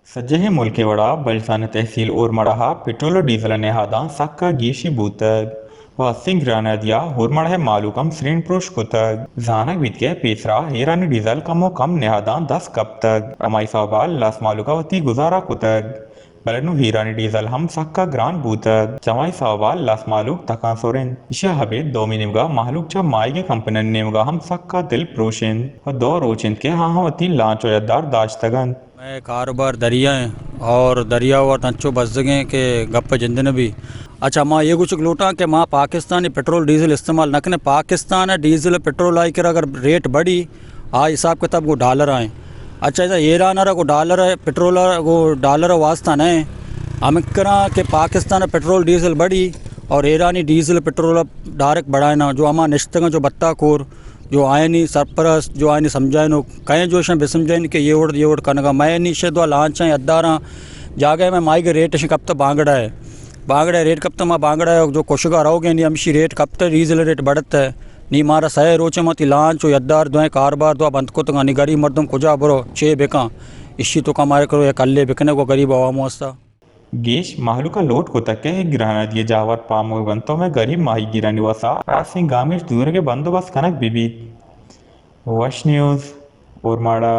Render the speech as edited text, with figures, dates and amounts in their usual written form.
सज्जहे मुल्के वड़ा बलसाने तहसील ओरमड़ा petrol diesel नेहादा सक्का गीशी बूतग व सिंग्रानदिया हुरमड़ा मालूकम श्रीन प्रोश कुतग जानक वित्के पेसरा Hirani diesel कमो कम नेहादा 10 कब तक अमाई सवाल लास मालूका वती गुजारा कुतग बलनु हीरानी डीजल हम सक्का ग्रान बूतग जमाई सवाल लास मालूक तका सोरेन इशा हबे दो मिनिमगा मालूक चा माइगे कंपनन नेमगा हम सक्का दिल प्रोशिन व दो रोचिन के हाँ वती लांचो यद्दार दाज तगन मैं कारोबार दरिया हैं और दरिया और तंचो बस जगह के गप जिंदन भी। अच्छा माँ ये कुछ लोटा कि माँ पाकिस्तानी पेट्रोल डीजल इस्तेमाल न कने पाकिस्तान डीजल पेट्रोल आई कर अगर रेट बढ़ी आ हिसाब किताब को डॉलर आए। अच्छा ऐसा ईरान को डॉलर पेट्रोल को डॉलर वास्ता न हम करा कि पाकिस्तान पेट्रोल डीजल बढ़ी और ईरानी डीजल पेट्रोल डायरेक्ट बढ़ाए ना जो अमा निश्तंग जो बत्ता कोर जो आए नहीं सरपरस्त जो आए नहीं समझाए नो कहीं जो बेसमझाइन कि ये ओड कनगा मैं निश्चित लांच अद्दारा जागे में माई के रेट कब तक बांगड़ा रेट कब तक माँ बांगड़ा जो कोशगा रहोगे नहीं अमशी रेट कब तक डीजल रेट बढ़ता है नी मारा सह रोचे मत लांच यद्दार दो कारोबार दो बंद को तो गरीब मर्दम कुजा बरो छे बेका इसी तो कमारे करो या कल्ले बिकने को गरीब आवाम वास्ता गेश माहलुका लोट को तक के गिराना दिए जावर पामो बंतो में गरीब माही गिरानी वसा आसिंग गामेश दूर के बंदोबस्त कनक बीबी वश न्यूज़ ओरमाड़ा।